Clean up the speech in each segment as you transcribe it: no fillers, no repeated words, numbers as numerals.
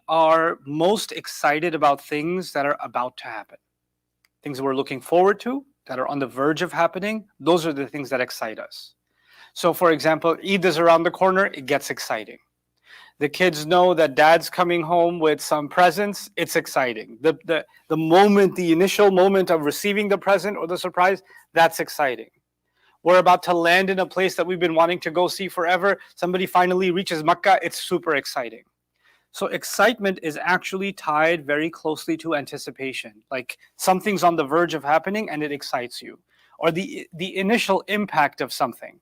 are most excited about things that are about to happen. Things we're looking forward to, that are on the verge of happening, those are the things that excite us. So for example, Eid is around the corner, it gets exciting. The kids know that dad's coming home with some presents, it's exciting. The moment, the initial moment of receiving the present or the surprise, that's exciting. We're about to land in a place that we've been wanting to go see forever. Somebody finally reaches Makkah, it's super exciting. So excitement is actually tied very closely to anticipation. Like something's on the verge of happening and it excites you. Or the initial impact of something,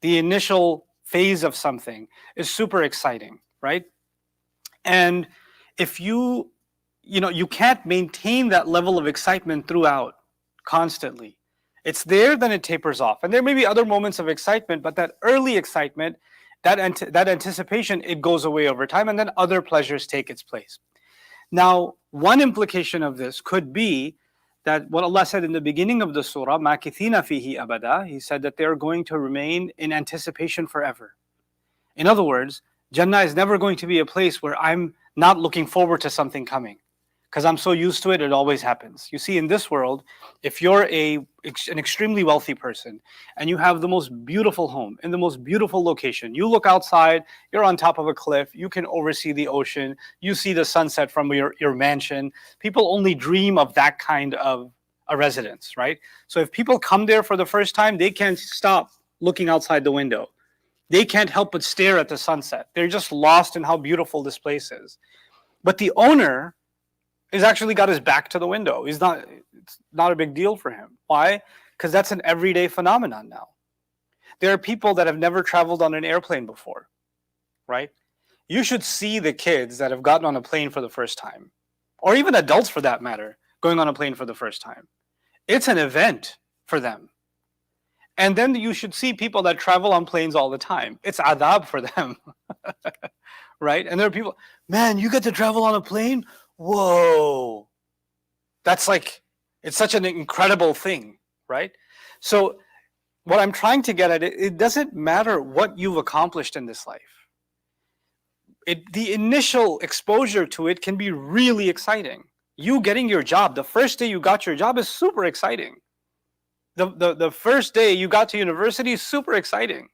the initial phase of something is super exciting, right? And if you can't maintain that level of excitement throughout, constantly. It's there, then it tapers off. And there may be other moments of excitement, but that early excitement, that anticipation, it goes away over time, and then other pleasures take its place. Now, one implication of this could be that what Allah said in the beginning of the surah, مَاكِثِينَ فِيهِ أَبَدًا, He said that they're going to remain in anticipation forever. In other words, Jannah is never going to be a place where I'm not looking forward to something coming, because I'm so used to it, it always happens. You see, in this world, if you're an extremely wealthy person and you have the most beautiful home in the most beautiful location, you look outside, you're on top of a cliff, you can oversee the ocean, you see the sunset from your mansion. People only dream of that kind of a residence, right? So if people come there for the first time, they can't stop looking outside the window. They can't help but stare at the sunset. They're just lost in how beautiful this place is. But the owner has actually got his back to the window. It's not a big deal for him. Why? Because that's an everyday phenomenon now. There are people that have never traveled on an airplane before, right? You should see the kids that have gotten on a plane for the first time, or even adults for that matter, going on a plane for the first time. It's an event for them. And then you should see people that travel on planes all the time. It's adab for them, right? And there are people, man, you get to travel on a plane? Whoa, that's like, it's such an incredible thing, right? So what I'm trying to get at, it doesn't matter what you've accomplished in this life. The initial exposure to it can be really exciting. You getting your job, the first day you got your job is super exciting. The first day you got to university is super exciting.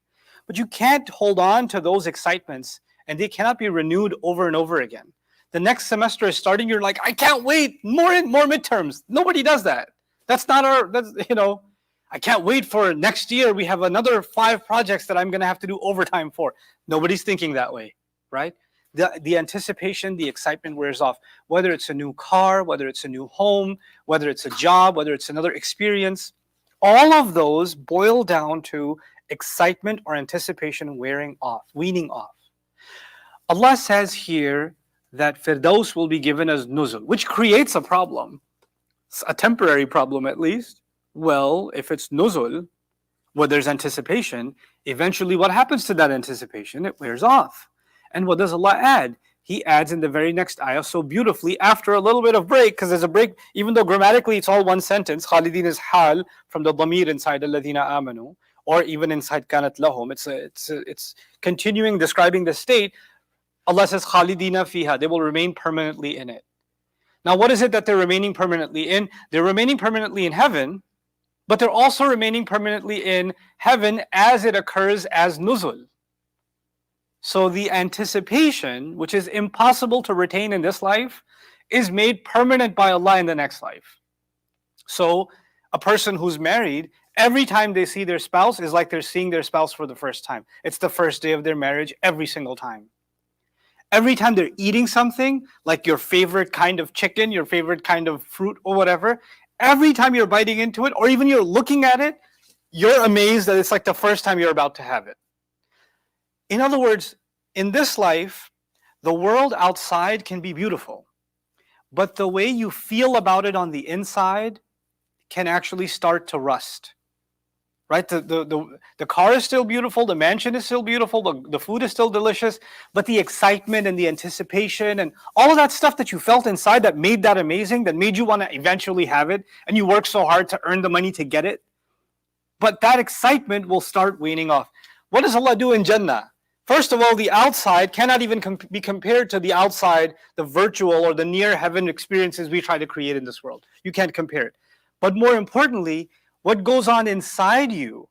But you can't hold on to those excitements, and they cannot be renewed over and over again. The next semester is starting, you're like, I can't wait, more midterms. Nobody does that. That's I can't wait for next year. We have another 5 projects that I'm going to have to do overtime for. Nobody's thinking that way, right? The anticipation, the excitement wears off. Whether it's a new car, whether it's a new home, whether it's a job, whether it's another experience, all of those boil down to excitement or anticipation wearing off, weaning off. Allah says here that Firdaus will be given as nuzul, which creates a problem, a temporary problem at least. Well, if it's nuzul, where there's anticipation, eventually what happens to that anticipation? It wears off. And what does Allah add? He adds in the very next ayah so beautifully, after a little bit of break, because there's a break, even though grammatically it's all one sentence, Khalidin is hal from the dhamir inside alladhina amanu, or even inside kanat lahum. It's continuing describing the state. Allah says, Khalidina fiha, they will remain permanently in it. Now, what is it that they're remaining permanently in? They're remaining permanently in heaven, but they're also remaining permanently in heaven as it occurs as nuzul. So the anticipation, which is impossible to retain in this life, is made permanent by Allah in the next life. So a person who's married, every time they see their spouse is like they're seeing their spouse for the first time. It's the first day of their marriage every single time. Every time they're eating something, like your favorite kind of chicken, your favorite kind of fruit or whatever, every time you're biting into it, or even you're looking at it, you're amazed that it's like the first time you're about to have it. In other words, in this life, the world outside can be beautiful, but the way you feel about it on the inside can actually start to rust. Right? The car is still beautiful, the mansion is still beautiful, the food is still delicious, but the excitement and the anticipation and all of that stuff that you felt inside that made that amazing, that made you want to eventually have it, and you work so hard to earn the money to get it, but that excitement will start waning off. What does Allah do in Jannah? First of all, the outside cannot even be compared to the outside, the virtual or the near heaven experiences we try to create in this world. You can't compare it. But more importantly, what goes on inside you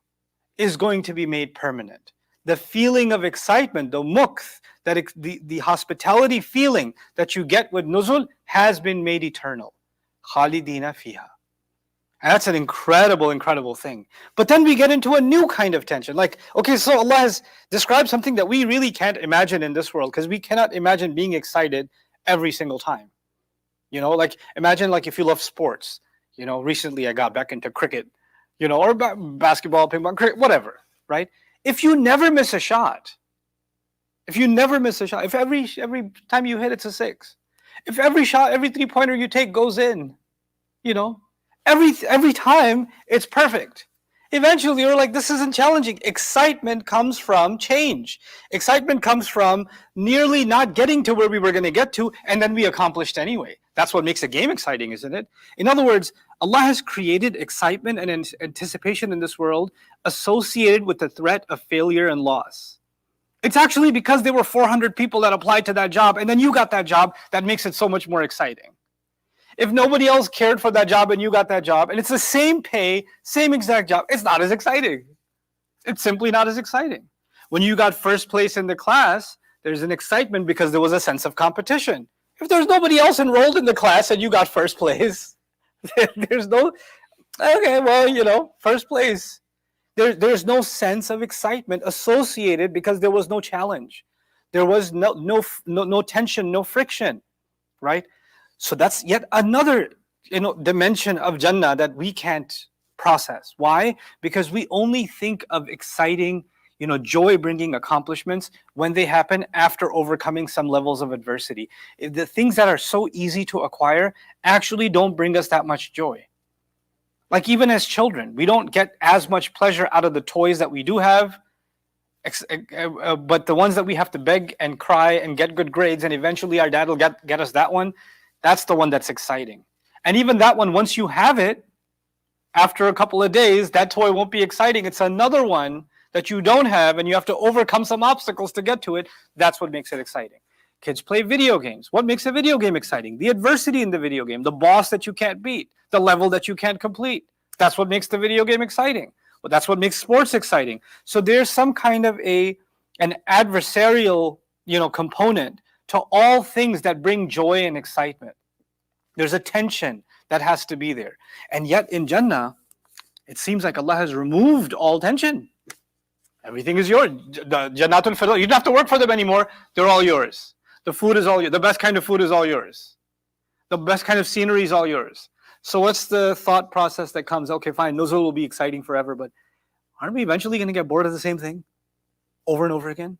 is going to be made permanent. The feeling of excitement, the mukth, the hospitality feeling that you get with nuzul has been made eternal. Khalidina fiha. And that's an incredible, incredible thing. But then we get into a new kind of tension. Like, okay, so Allah has described something that we really can't imagine in this world, because we cannot imagine being excited every single time. You know, like imagine like if you love sports. You know, recently I got back into cricket, you know, or basketball, ping pong, cricket, whatever, right? If you never miss a shot, if every time you hit it's a six, if every shot, every three-pointer you take goes in, you know, every time it's perfect. Eventually you're like, this isn't challenging. Excitement comes from change. Excitement comes from nearly not getting to where we were going to get to, and then we accomplished anyway. That's what makes a game exciting, isn't it? In other words, Allah has created excitement and anticipation in this world associated with the threat of failure and loss. It's actually because there were 400 people that applied to that job, and then you got that job, that makes it so much more exciting. If nobody else cared for that job and you got that job, and it's the same pay, same exact job, it's not as exciting. It's simply not as exciting. When you got first place in the class, there's an excitement because there was a sense of competition. If there's nobody else enrolled in the class and you got first place, there's no, okay, well, you know, first place. There's no sense of excitement associated because there was no challenge. There was no tension, no friction, right? So that's yet another, dimension of Jannah that we can't process. Why? Because we only think of exciting, joy-bringing accomplishments when they happen after overcoming some levels of adversity. The things that are so easy to acquire actually don't bring us that much joy. Like even as children, we don't get as much pleasure out of the toys that we do have, but the ones that we have to beg and cry and get good grades, and eventually our dad will get us that one. That's the one that's exciting. And even that one, once you have it, after a couple of days, that toy won't be exciting. It's another one that you don't have, and you have to overcome some obstacles to get to it. That's what makes it exciting. Kids play video games. What makes a video game exciting? The adversity in the video game, the boss that you can't beat, the level that you can't complete. That's what makes the video game exciting. Well, that's what makes sports exciting. So there's some kind of an adversarial, component to all things that bring joy and excitement. There's a tension that has to be there. And yet in Jannah, it seems like Allah has removed all tension. Everything is yours. The Jannatul Firdaus, you don't have to work for them anymore. They're all yours. The food is all yours. The best kind of food is all yours. The best kind of scenery is all yours. So what's the thought process that comes? Okay, fine, nuzul will be exciting forever, but aren't we eventually going to get bored of the same thing over and over again?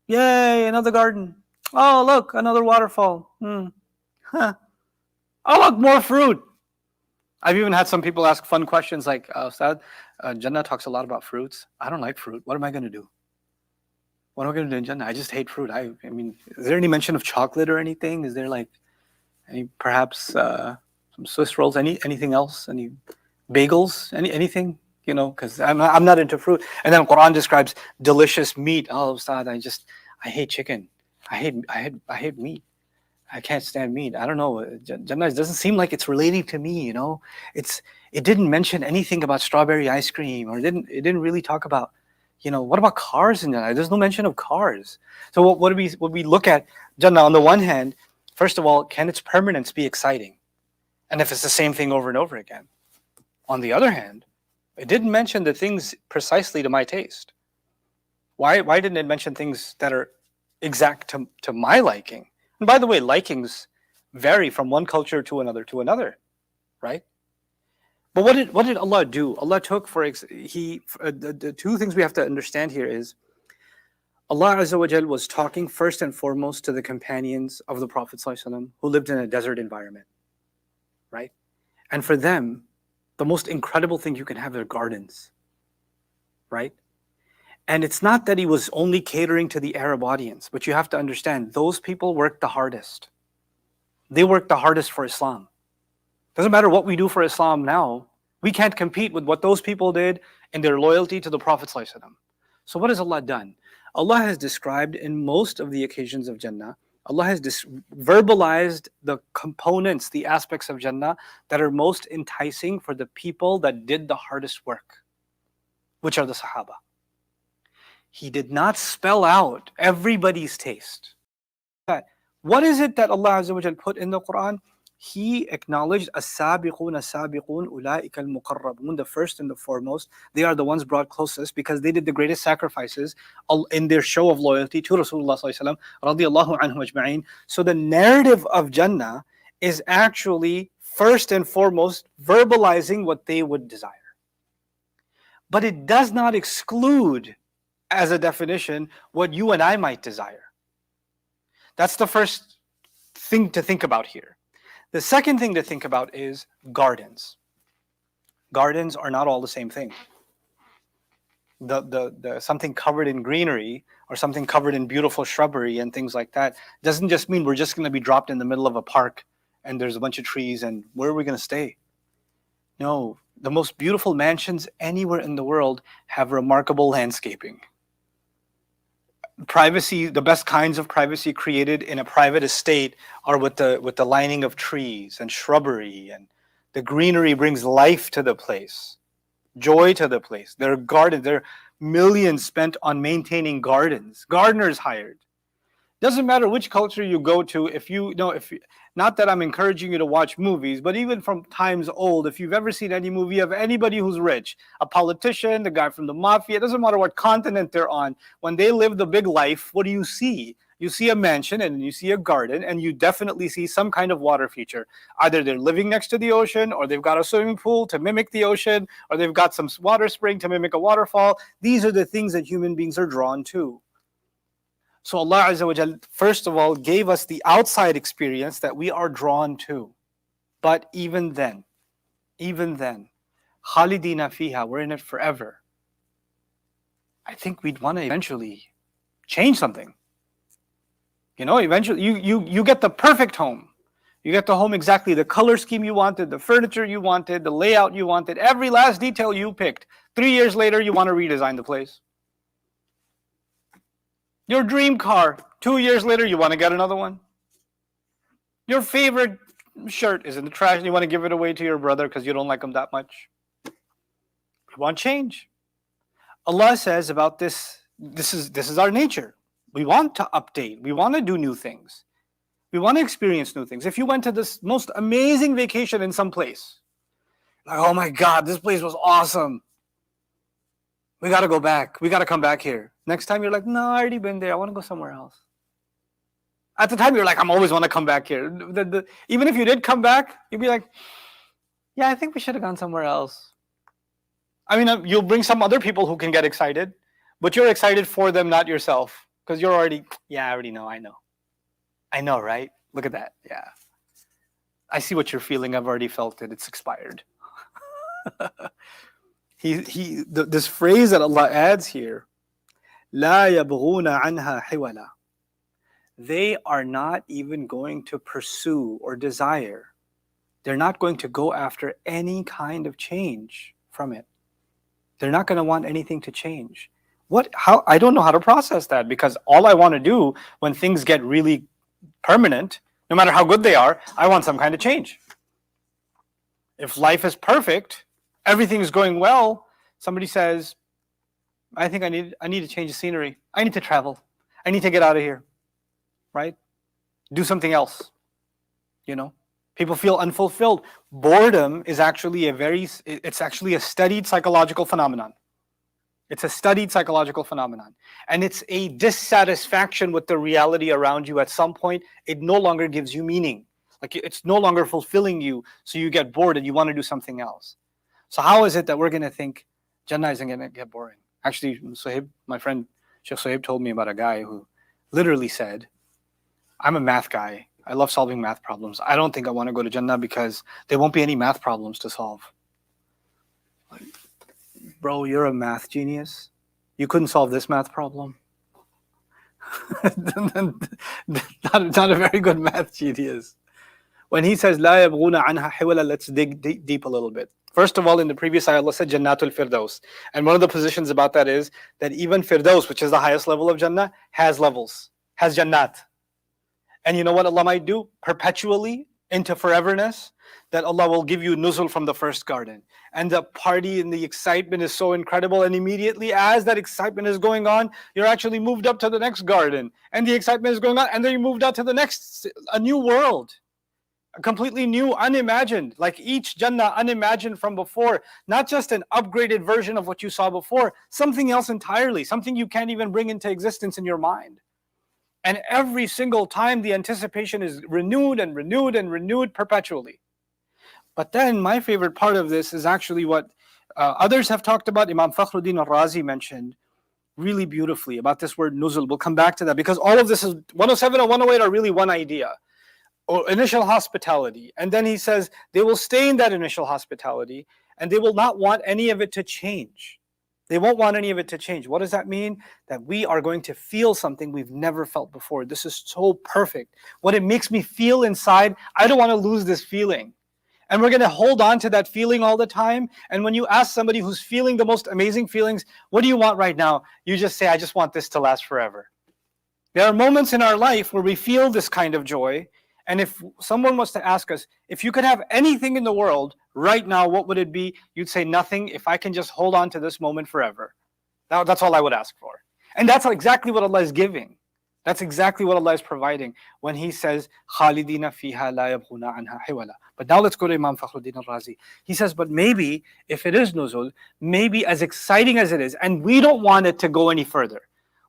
Yay, another garden. Oh, look, another waterfall. Huh. Oh, look, more fruit. I've even had some people ask fun questions like, Ustad, Jannah talks a lot about fruits. I don't like fruit. What am I going to do? What am I going to do in Jannah? I just hate fruit. I mean, is there any mention of chocolate or anything? Is there like any, perhaps some Swiss rolls, anything else? Any bagels? Anything? Because I'm not into fruit. And then Quran describes delicious meat. Oh, Ustad, I hate chicken. I hate meat. I can't stand meat. I don't know. Jannah doesn't seem like it's relating to me. It didn't mention anything about strawberry ice cream, or it didn't really talk about, what about cars in Jannah? There's no mention of cars. So what do we look at Jannah? On the one hand, first of all, can its permanence be exciting? And if it's the same thing over and over again. On the other hand, it didn't mention the things precisely to my taste. Why didn't it mention things that are exact to my liking? And by the way, likings vary from one culture to another, right? But what did Allah do? Allah took the two things we have to understand here is Allah Azza wa Jal was talking first and foremost to the companions of the Prophet ﷺ who lived in a desert environment, right? And for them, the most incredible thing you can have are gardens, right? And it's not that he was only catering to the Arab audience, but you have to understand, those people worked the hardest. They worked the hardest for Islam. Doesn't matter what we do for Islam now, we can't compete with what those people did in their loyalty to the Prophet ﷺ. So what has Allah done? Allah has described in most of the occasions of Jannah, Allah has verbalized the components, the aspects of Jannah that are most enticing for the people that did the hardest work, which are the Sahaba. He did not spell out everybody's taste. What is it that Allah Azza wa Jal put in the Quran? He acknowledged as-sabiqun as-sabiqun ulaika al-muqarrabun, the first and the foremost. They are the ones brought closest because they did the greatest sacrifices in their show of loyalty to Rasulullah sallallahu alaihi wasallam radiyallahu anhu ajma'in. So the narrative of Jannah is actually first and foremost verbalizing what they would desire. But it does not exclude, as a definition, what you and I might desire. That's the first thing to think about here. The second thing to think about is gardens. Gardens are not all the same thing. The something covered in greenery or something covered in beautiful shrubbery and things like that doesn't just mean we're just going to be dropped in the middle of a park and there's a bunch of trees and where are we going to stay? No, the most beautiful mansions anywhere in the world have remarkable landscaping. Privacy, the best kinds of privacy created in a private estate are with the lining of trees and shrubbery, and the greenery brings life to the place, joy to the place. There are gardens, there are millions spent on maintaining gardens, gardeners hired. Doesn't matter which culture you go to, if you not that I'm encouraging you to watch movies, but even from times old, if you've ever seen any movie of anybody who's rich, a politician, the guy from the mafia, it doesn't matter what continent they're on, when they live the big life, what do you see? You see a mansion and you see a garden, and you definitely see some kind of water feature. Either they're living next to the ocean, or they've got a swimming pool to mimic the ocean, or they've got some water spring to mimic a waterfall. These are the things that human beings are drawn to. So Allah Azza wa Jal, first of all, gave us the outside experience that we are drawn to. But even then, khalidina fiha, we're in it forever. I think we'd want to eventually change something. Eventually you get the perfect home. You get the home exactly the color scheme you wanted, the furniture you wanted, the layout you wanted, every last detail you picked. 3 years later, you want to redesign the place. Your dream car, 2 years later, you want to get another one. Your favorite shirt is in the trash and you want to give it away to your brother because you don't like him that much. We want change. Allah says about this is our nature. We want to update. We want to do new things. We want to experience new things. If you went to this most amazing vacation in some place, like, oh my God, this place was awesome. We got to go back. We got to come back here. Next time you're like, no, I already been there. I want to go somewhere else. At the time you're like, I'm always want to come back here. Even if you did come back, you'd be like, yeah, I think we should have gone somewhere else. I mean, you'll bring some other people who can get excited, but you're excited for them, not yourself. Because you're already, yeah, I already know, I know, right? Look at that, yeah. I see what you're feeling. I've already felt it. It's expired. This phrase that Allah adds here, لا يبغون عنها حولا. They are not even going to pursue or desire. They're not going to go after any kind of change from it. They're not going to want anything to change. How? I don't know how to process that, because all I want to do when things get really permanent, no matter how good they are, I want some kind of change. If life is perfect, everything is going well, somebody says, I think I need to change the scenery. I need to travel. I need to get out of here. Right? Do something else. People feel unfulfilled. Boredom is actually it's actually a studied psychological phenomenon. It's a studied psychological phenomenon. And it's a dissatisfaction with the reality around you. At some point, it no longer gives you meaning. Like, it's no longer fulfilling you, so you get bored and you want to do something else. So how is it that we're going to think Jannah isn't going to get boring? Actually, Suhaib, my friend Sheikh Suhaib, told me about a guy who literally said, I'm a math guy. I love solving math problems. I don't think I want to go to Jannah because there won't be any math problems to solve. Like, bro, you're a math genius. You couldn't solve this math problem. not a very good math genius. When he says لا يبغون عنها حولا, let's dig deep a little bit. First of all, in the previous ayah, Allah said Jannatul Firdaus. And one of the positions about that is that even Firdaus, which is the highest level of Jannah, has levels, has Jannat. And you know what Allah might do? Perpetually, into foreverness, that Allah will give you nuzul from the first garden. And the party and the excitement is so incredible. And immediately as that excitement is going on, you're actually moved up to the next garden. And the excitement is going on, and then you moved out to the next, a new world. A completely new, unimagined, like each Jannah unimagined from before, not just an upgraded version of what you saw before, something else entirely, something you can't even bring into existence in your mind. And every single time the anticipation is renewed and renewed and renewed perpetually. But then my favorite part of this is actually what others have talked about. Imam Fakhruddin al-Razi mentioned really beautifully about this word nuzul. We'll come back to that because all of this is 107 and 108 are really one idea. Or initial hospitality. And then he says they will stay in that initial hospitality and they will not want any of it to change. They won't want any of it to change. What does that mean? That we are going to feel something we've never felt before. This is so perfect. What it makes me feel inside, I don't want to lose this feeling. And we're going to hold on to that feeling all the time. And when you ask somebody who's feeling the most amazing feelings, what do you want right now? You just say, I just want this to last forever. There are moments in our life where we feel this kind of joy. And if someone was to ask us, if you could have anything in the world right now, what would it be? You'd say nothing if I can just hold on to this moment forever. That's all I would ask for. And that's exactly what Allah is giving. That's exactly what Allah is providing when He says, خَالِدِينَ فِيهَا لَا يَبْغُونَ عَنْهَا حِوَلًا. But now let's go to Imam Fakhruddin al-Razi. He says, but maybe if it is nuzul, maybe as exciting as it is, and we don't want it to go any further.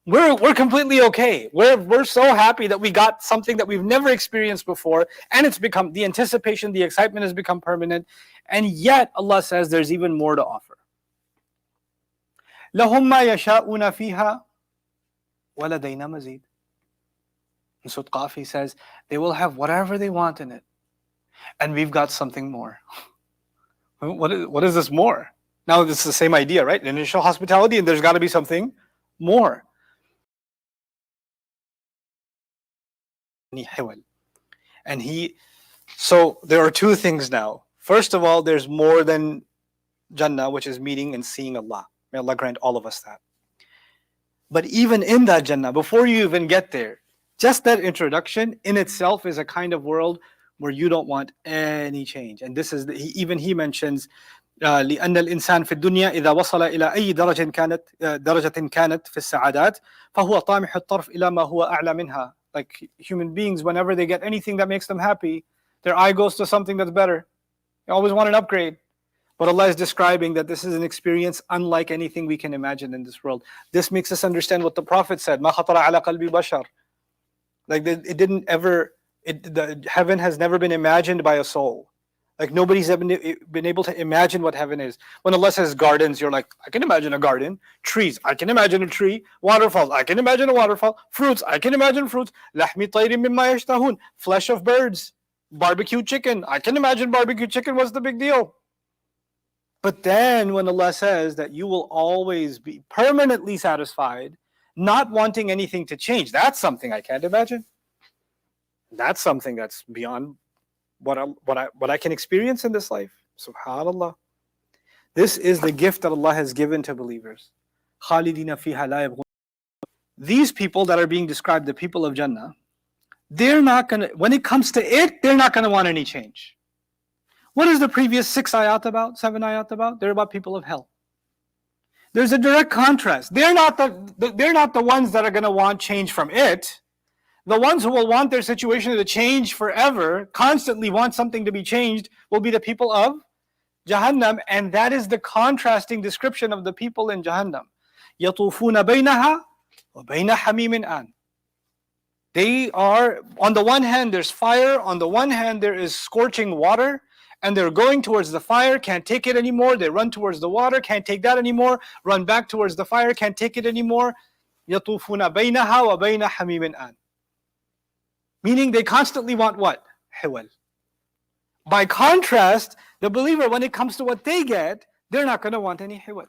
We're completely okay. We're so happy that we got something that we've never experienced before, and it's become, the anticipation, the excitement has become permanent, and yet Allah says there's even more to offer. لَهُمْ مَا يَشَاءُونَ فِيهَا وَلَدَيْنَا مَزِيدٌ. In Surah Al-Kahf He says they will have whatever they want in it, and we've got something more. What is this more? Now this is the same idea, right? Initial hospitality, and there's got to be something more. And so there are two things now. First of all, there's more than Jannah, which is meeting and seeing Allah. May Allah grant all of us that. But even in that Jannah, before you even get there, just that introduction in itself is a kind of world where you don't want any change. And this is, even he mentions, لأن الإنسان في الدنيا إذا وصل إلى أي درجة كانت في السعادات فهو طامح الطرف إلى ما هو أعلى منها. Like human beings, whenever they get anything that makes them happy, their eye goes to something that's better. They always want an upgrade. But Allah is describing that this is an experience unlike anything we can imagine in this world. This makes us understand what the Prophet said, مَا خَطَرَ عَلَى قَلْبِ بَشَرٍ. Like it didn't ever, the heaven has never been imagined by a soul. Like nobody's ever been able to imagine what heaven is. When Allah says gardens, you're like, I can imagine a garden. Trees, I can imagine a tree. Waterfalls, I can imagine a waterfall. Fruits, I can imagine fruits. لَحْمِ طَيْرٍ مِمَّا يَشْتَهُونَ. Flesh of birds. Barbecue chicken, I can imagine barbecue chicken. What's the big deal? But then when Allah says that you will always be permanently satisfied, not wanting anything to change, that's something I can't imagine. That's something that's beyond what I can experience in this life. Subhanallah. This is the gift that Allah has given to believers. خَالِدِينَ فِيهَا لَا يَبْغُونَ. These people that are being described, the people of Jannah, they're not going to, when it comes to it, they're not going to want any change. What is the previous 7 ayat about? They're about people of hell. There's a direct contrast. They're not the ones that are going to want change from it. The ones who will want their situation to change forever, constantly want something to be changed, will be the people of Jahannam. And that is the contrasting description of the people in Jahannam. يَطُوفُونَ بَيْنَهَا وَبَيْنَ حَمِيمٍ آنٍ. They are, on the one hand, there's fire. On the one hand, there is scorching water. And they're going towards the fire, can't take it anymore. They run towards the water, can't take that anymore. Run back towards the fire, can't take it anymore. يَطُوفُونَ بَيْنَهَا وَبَيْنَ حَمِيمٍ آنٍ. Meaning they constantly want what? Hiwal. By contrast, the believer, when it comes to what they get, they're not going to want any hiwal.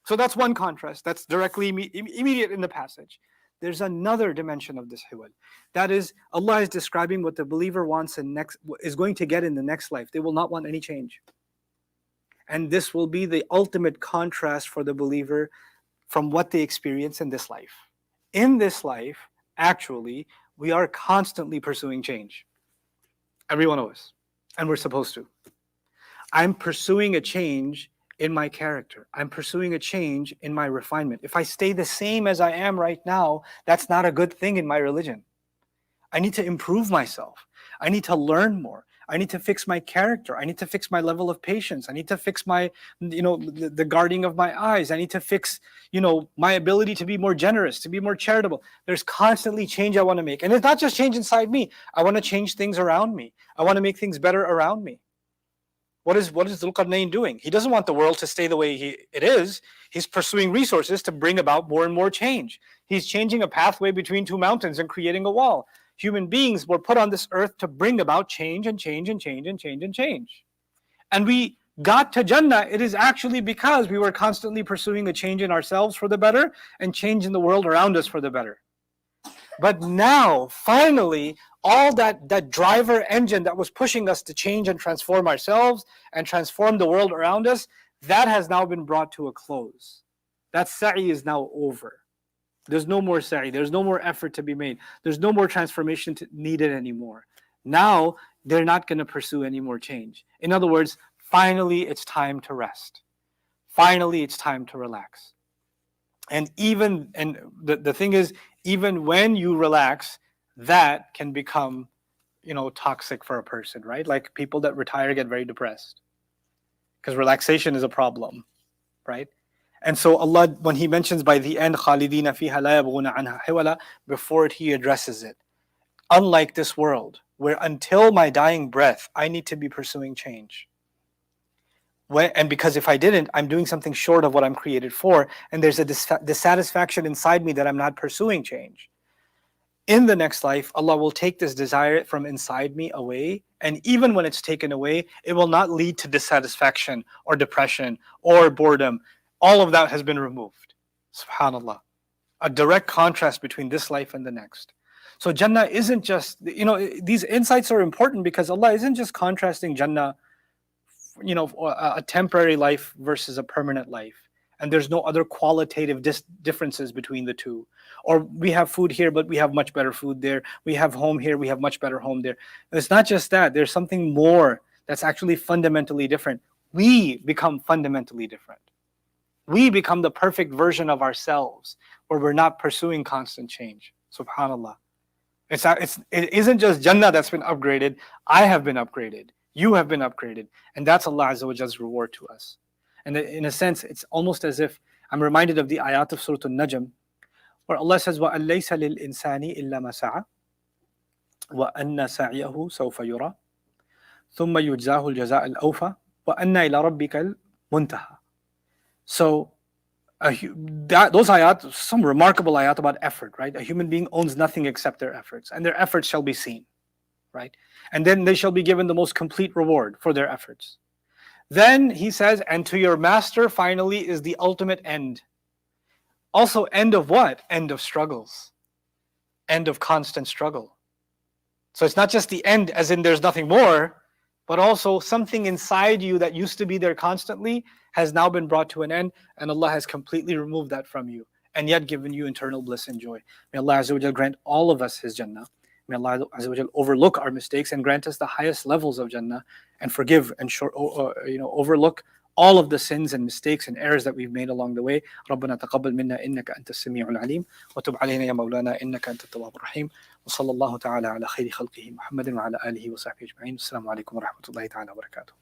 So that's one contrast. That's directly immediate in the passage. there's another dimension of this hiwal. That is, Allah is describing what the believer wants and is going to get in the next life. They will not want any change. And this will be the ultimate contrast for the believer from what they experience in this life. In this life, actually, we are constantly pursuing change. Every one of us. And we're supposed to. I'm pursuing a change in my character. I'm pursuing a change in my refinement. If I stay the same as I am right now, that's not a good thing in my religion. I need to improve myself. I need to learn more. I need to fix my character. I need to fix my level of patience. I need to fix my, the guarding of my eyes. I need to fix, my ability to be more generous, to be more charitable. There's constantly change I want to make. And it's not just change inside me. I want to change things around me. I want to make things better around me. What is Dhul-Qarnayn doing? He doesn't want the world to stay the way it is. He's pursuing resources to bring about more and more change. He's changing a pathway between two mountains and creating a wall. Human beings were put on this earth to bring about change and change and change and change and change. And we got to Jannah. It is actually because we were constantly pursuing a change in ourselves for the better and change in the world around us for the better. But now, finally, all that driver engine that was pushing us to change and transform ourselves and transform the world around us, that has now been brought to a close. That sa'i is now over. There's no more sa'i. There's no more effort to be made. There's no more transformation needed anymore. Now, they're not going to pursue any more change. In other words, finally, it's time to rest. Finally, it's time to relax. And the thing is, even when you relax, that can become, toxic for a person, right? Like people that retire get very depressed because relaxation is a problem, right? And so Allah, when He mentions by the end, خَالِدِينَ فِيهَا لَا يَبْغُونَ عَنْهَا حِوَلًا, before it He addresses it. Unlike this world, where until my dying breath, I need to be pursuing change. And because if I didn't, I'm doing something short of what I'm created for, and there's a dissatisfaction inside me that I'm not pursuing change. In the next life, Allah will take this desire from inside me away, and even when it's taken away, it will not lead to dissatisfaction or depression or boredom. All of that has been removed. SubhanAllah. A direct contrast between this life and the next. So Jannah isn't just, these insights are important because Allah isn't just contrasting Jannah, a temporary life versus a permanent life. And there's no other qualitative differences between the two. Or we have food here, but we have much better food there. We have home here, we have much better home there. And it's not just that. There's something more that's actually fundamentally different. We become fundamentally different. We become the perfect version of ourselves where we're not pursuing constant change. SubhanAllah. It isn't just Jannah that's been upgraded. I have been upgraded. You have been upgraded. And that's Allah Azza wa Jall's reward to us. And in a sense, it's almost as if I'm reminded of the ayat of Surah Al-Najm, where Allah says, وَأَن لَيْسَ لِلْإِنسَانِ إِلَّا مَا سَعَى وَأَنَّ سَعْيَهُ سَوْفَ يُرَى ثُمَّ يُجْزَاهُ الْجَزَاءَ الْأَوْفَى وَأَنَّ إِلَى رَبِّكَ الْمُنْتَهَى. So those ayat, some remarkable ayat about effort, right? A human being owns nothing except their efforts, and their efforts shall be seen, right? And then they shall be given the most complete reward for their efforts. Then He says, and to your master finally is the ultimate end. Also, end of what? End of struggles. End of constant struggle. So it's not just the end as in there's nothing more, but also something inside you that used to be there constantly has now been brought to an end, and Allah has completely removed that from you and yet given you eternal bliss and joy. May Allah Azza wa Jal grant all of us His Jannah. May Allah Azza wa Jal overlook our mistakes and grant us the highest levels of Jannah, and forgive and overlook all of the sins and mistakes and errors that we've made along the way. ربنا تقبل منا إنك أنت السميع العليم وتب علينا يا مولانا إنك أنت التواب الرحيم وصلى الله تعالى على خير خلقه محمد وعلى آله وصحبه أجمعين. السلام عليكم ورحمة الله تعالى وبركاته.